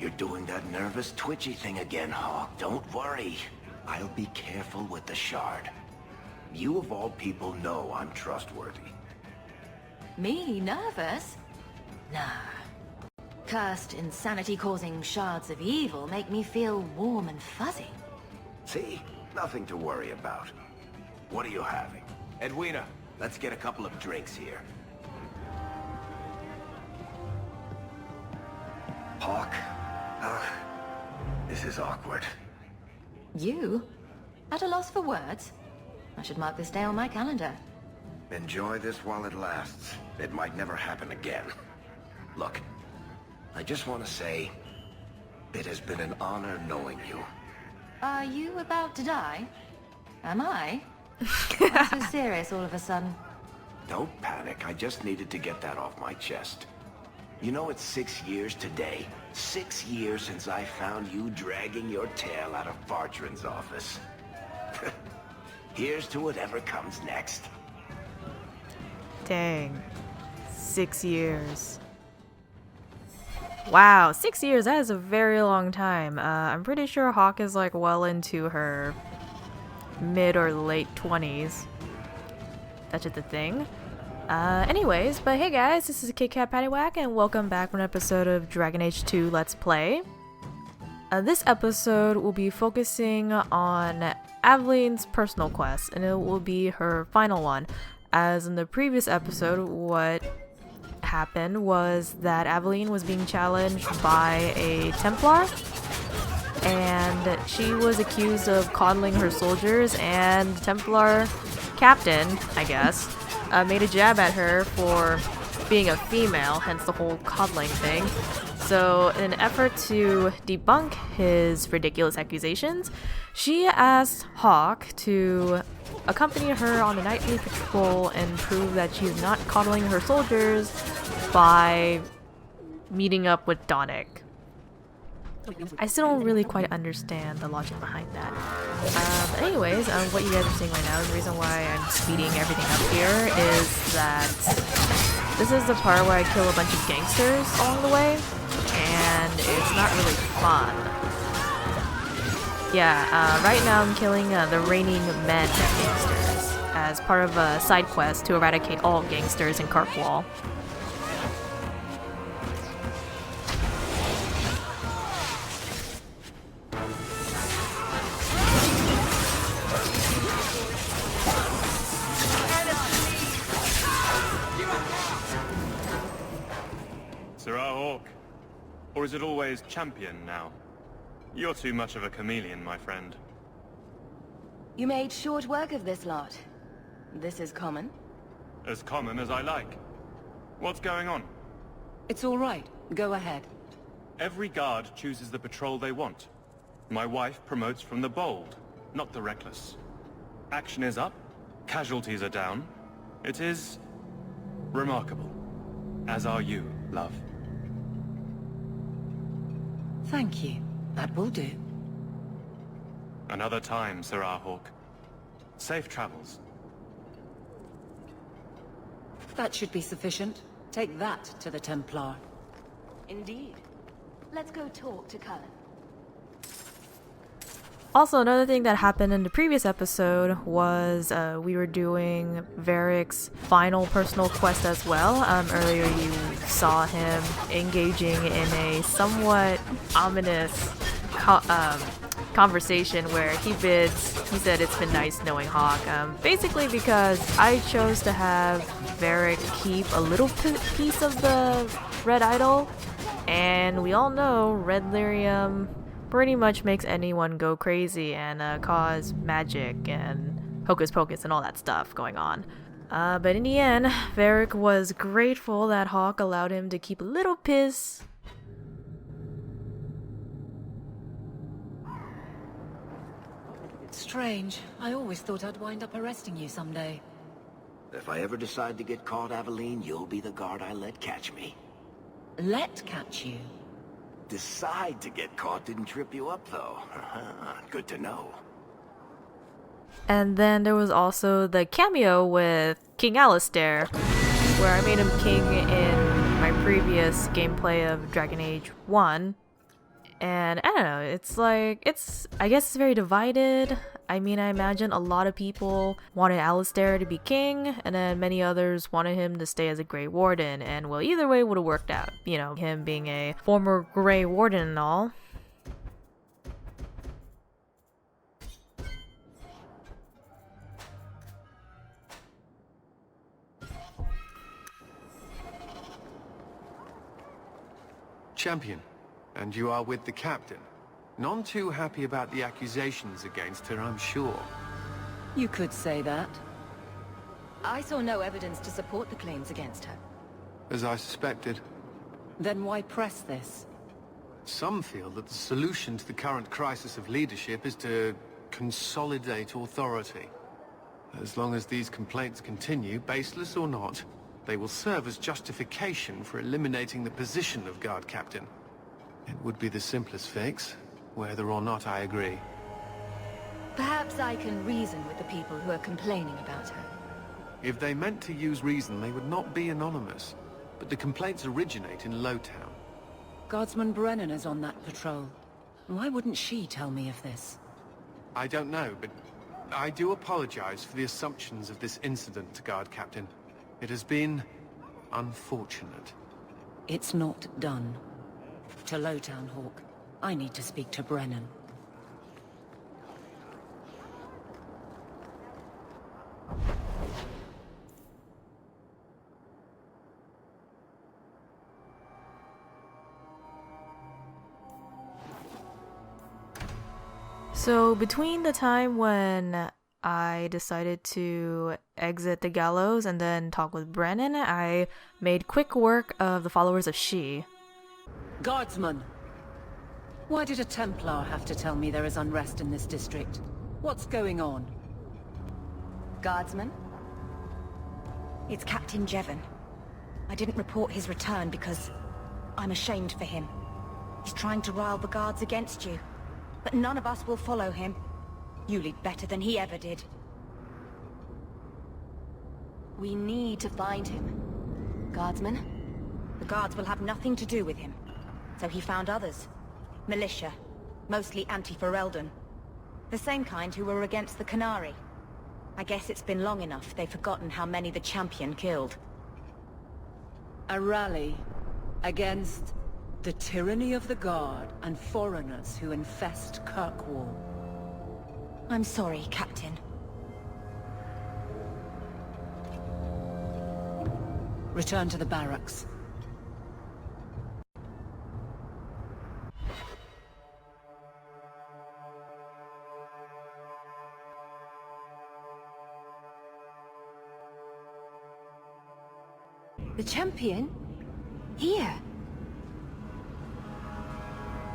You're doing that nervous, twitchy thing again, Hawke. Don't worry. I'll be careful with the shard. You of all people know I'm trustworthy. Me nervous? Nah. Cursed, insanity-causing shards of evil make me feel warm and fuzzy. See? Nothing to worry about. What are you having? Edwina, let's get a couple of drinks here. Hawke. This is awkward. You? At a loss for words? I should mark this day on my calendar. Enjoy this while it lasts. It might never happen again. Look, I just want to say, it has been an honor knowing you. Are you about to die? Am I? Why so serious all of a sudden? Don't panic, I just needed to get that off my chest. You know, it's 6 years today. 6 years since I found you dragging your tail out of Bartran's office. Here's to whatever comes next. Dang. 6 years. Wow, 6 years, that is a very long time. I'm pretty sure Hawke is like well into her mid or late 20s. That's just the thing. Anyways, but hey guys, this is Kit Kat Paddywhack and welcome back for an episode of Dragon Age 2 Let's Play. This episode will be focusing on Aveline's personal quest, and it will be her final one. As in the previous episode, what happened was that Aveline was being challenged by a Templar, and she was accused of coddling her soldiers, and Templar captain, I guess, made a jab at her for being a female, hence the whole coddling thing. So in an effort to debunk his ridiculous accusations, she asked Hawke to accompany her on a nightly patrol and prove that she's not coddling her soldiers by meeting up with Donick. I still don't really quite understand the logic behind that. But anyways, what you guys are seeing right now, the reason why I'm speeding everything up here is that this is the part where I kill a bunch of gangsters along the way, and it's not really fun. Yeah, right now I'm killing the Reigning Men gangsters as part of a side quest to eradicate all gangsters in Kirkwall. Hawke. Or is it always champion now? You're too much of a chameleon, my friend. You made short work of this lot. This is common? As common as I like. What's going on? It's all right. Go ahead. Every guard chooses the patrol they want. My wife promotes from the bold, not the reckless. Action is up, casualties are down. It is remarkable. As are you, love. Thank you. That will do. Another time, Sirrah Hawke. Safe travels. That should be sufficient. Take that to the Templar. Indeed. Let's go talk to Cullen. Also, another thing that happened in the previous episode was we were doing Varric's final personal quest as well. Earlier you saw him engaging in a somewhat ominous conversation where he said it's been nice knowing Hawke. Basically because I chose to have Varric keep a little piece of the red idol, and we all know red lyrium pretty much makes anyone go crazy and cause magic and hocus pocus and all that stuff going on. But in the end, Varric was grateful that Hawke allowed him to keep a little piss. Strange. I always thought I'd wind up arresting you someday. If I ever decide to get caught, Aveline, you'll be the guard I let catch me. Let catch you? Decide to get caught didn't trip you up, though. Good to know. And then there was also the cameo with King Alistair, where I made him king in my previous gameplay of Dragon Age 1. And I don't know, it's like, I guess it's very divided. I mean, I imagine a lot of people wanted Alistair to be king, and then many others wanted him to stay as a Grey Warden, and well, either way would have worked out. You know, him being a former Grey Warden and all. Champion, and you are with the captain. None too happy about the accusations against her, I'm sure. You could say that. I saw no evidence to support the claims against her. As I suspected. Then why press this? Some feel that the solution to the current crisis of leadership is to consolidate authority. As long as these complaints continue, baseless or not, they will serve as justification for eliminating the position of guard captain. It would be the simplest fix, whether or not I agree. Perhaps I can reason with the people who are complaining about her. If they meant to use reason, they would not be anonymous. But the complaints originate in Lowtown. Guardsman Brennan is on that patrol. Why wouldn't she tell me of this? I don't know, but I do apologize for the assumptions of this incident, guard captain. It has been unfortunate. It's not done. To Lowtown, Hawke. I need to speak to Brennan. So between the time when I decided to exit the gallows and then talk with Brennan, I made quick work of the followers of She. Guardsman! Why did a Templar have to tell me there is unrest in this district? What's going on? Guardsman? It's Captain Jevon. I didn't report his return because I'm ashamed for him. He's trying to rile the guards against you, but none of us will follow him. You lead better than he ever did. We need to find him. Guardsman? The guards will have nothing to do with him. So he found others. Militia. Mostly anti-Ferelden. The same kind who were against the Canary. I guess it's been long enough they've forgotten how many the Champion killed. A rally against the tyranny of the Guard and foreigners who infest Kirkwall. I'm sorry, Captain. Return to the barracks. The Champion? Here?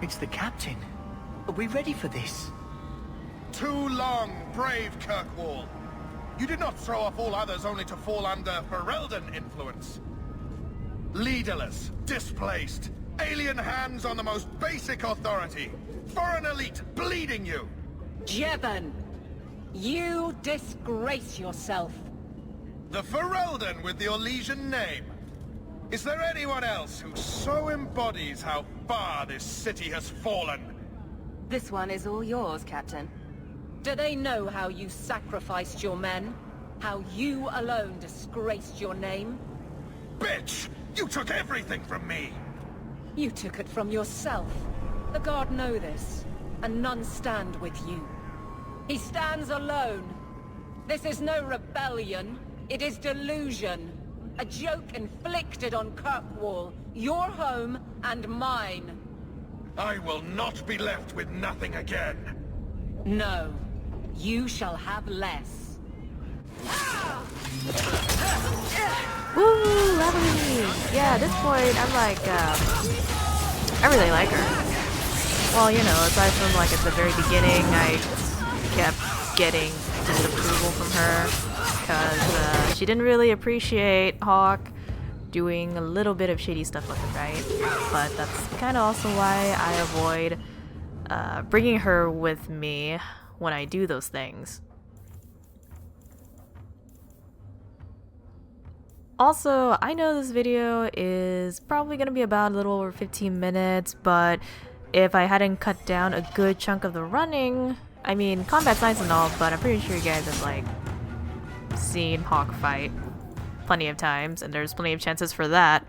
It's the captain. Are we ready for this? Too long, brave Kirkwall. You did not throw off all others only to fall under Ferelden influence. Leaderless, displaced, alien hands on the most basic authority. Foreign elite bleeding you. Jevon! You disgrace yourself. The Ferelden with the Orlesian name. Is there anyone else who so embodies how far this city has fallen? This one is all yours, Captain. Do they know how you sacrificed your men? How you alone disgraced your name? Bitch! You took everything from me! You took it from yourself. The Guard know this, and none stand with you. He stands alone. This is no rebellion. It is delusion. A joke inflicted on Kirkwall, your home and mine. I will not be left with nothing again. No. You shall have less. Woo, Aveline! Yeah, at this point, I'm like, I really like her. Well, you know, aside from like at the very beginning, I kept getting disapproval from her because she didn't really appreciate Hawke doing a little bit of shady stuff left and right. But that's kind of also why I avoid bringing her with me when I do those things. Also, I know this video is probably going to be about a little over 15 minutes, but if I hadn't cut down a good chunk of the running, I mean, combat's nice and all, but I'm pretty sure you guys have, like, seen Hawke fight plenty of times, and there's plenty of chances for that.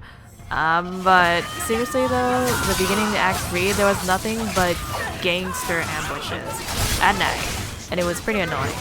But seriously though, the beginning of Act 3, there was nothing but gangster ambushes at night, and it was pretty annoying.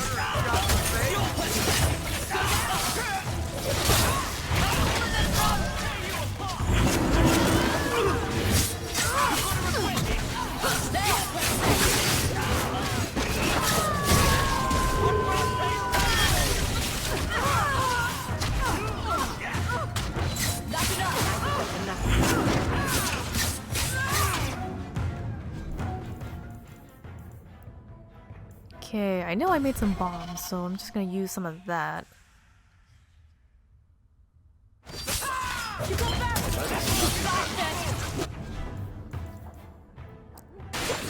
Okay, I know I made some bombs, so I'm just gonna use some of that.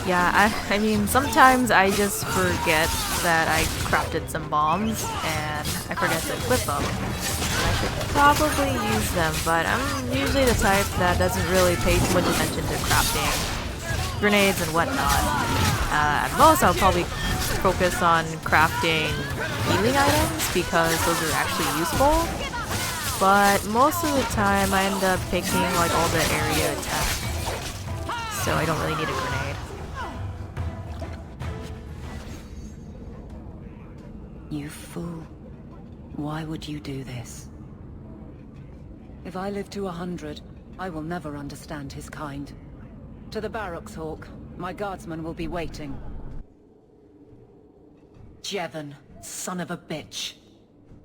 Yeah, I mean, sometimes I just forget that I crafted some bombs, and I forget to equip them. I should probably use them, but I'm usually the type that doesn't really pay too much attention to crafting grenades and whatnot. At most, I'll probably focus on crafting healing items because those are actually useful, but most of the time I end up picking like all the area attack, so I don't really need a grenade. You fool. Why would you do this? If I live to 100, I will never understand his kind. To the barracks, Hawke. My guardsmen will be waiting. Jevon, son of a bitch.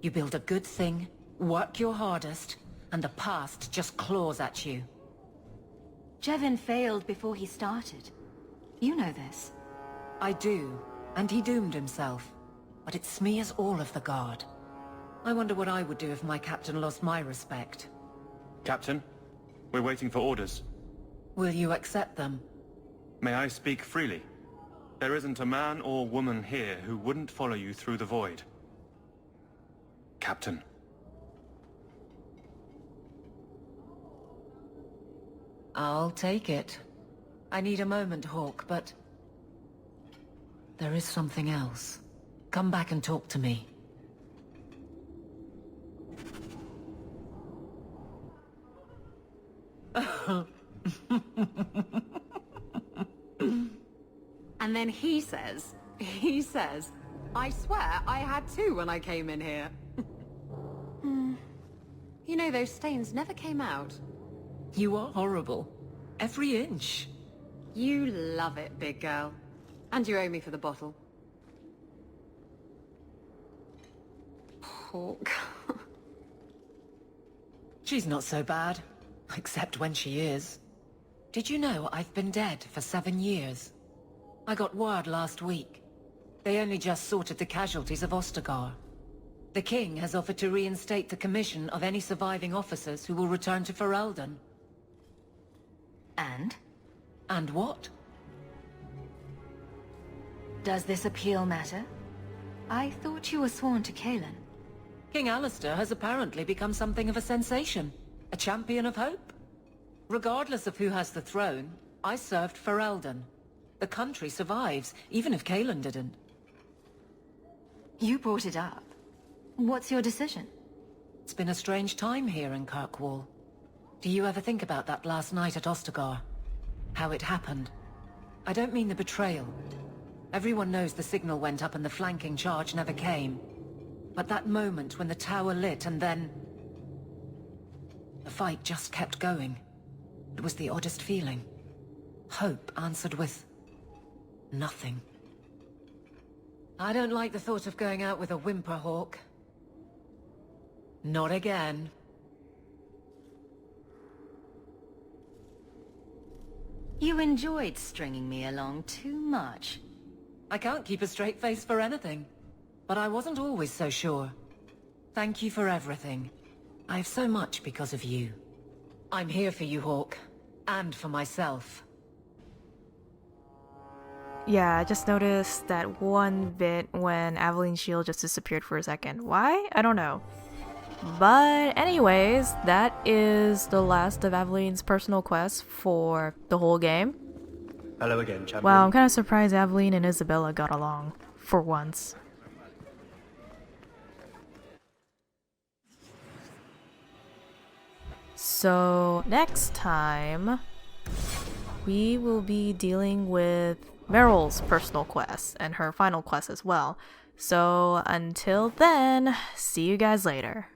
You build a good thing, work your hardest, and the past just claws at you. Jevon failed before he started. You know this. I do, and he doomed himself. But it smears all of the Guard. I wonder what I would do if my captain lost my respect. Captain, we're waiting for orders. Will you accept them? May I speak freely? There isn't a man or woman here who wouldn't follow you through the void. Captain. I'll take it. I need a moment, Hawke, but... there is something else. Come back and talk to me. And then he says, I swear I had two when I came in here. You know, those stains never came out. You are horrible. Every inch. You love it, big girl. And you owe me for the bottle. Hawke. She's not so bad. Except when she is. Did you know I've been dead for 7 years? I got word last week. They only just sorted the casualties of Ostagar. The king has offered to reinstate the commission of any surviving officers who will return to Ferelden. And? And what? Does this appeal matter? I thought you were sworn to Cailan. King Alistair has apparently become something of a sensation. A champion of hope. Regardless of who has the throne, I served Ferelden. The country survives, even if Cailan didn't. You brought it up. What's your decision? It's been a strange time here in Kirkwall. Do you ever think about that last night at Ostagar? How it happened? I don't mean the betrayal. Everyone knows the signal went up and the flanking charge never came. But that moment when the tower lit and then... the fight just kept going. It was the oddest feeling. Hope answered with... nothing. I don't like the thought of going out with a whimper, Hawke. Not again. You enjoyed stringing me along too much. I can't keep a straight face for anything. But I wasn't always so sure. Thank you for everything. I have so much because of you. I'm here for you, Hawke. And for myself. Yeah, I just noticed that one bit when Aveline's shield just disappeared for a second. Why? I don't know. But anyways, that is the last of Aveline's personal quests for the whole game. Hello again, champion. Wow, I'm kind of surprised Aveline and Isabella got along. For once. So, next time, we will be dealing with Meryl's personal quest and her final quest as well. So, until then, see you guys later.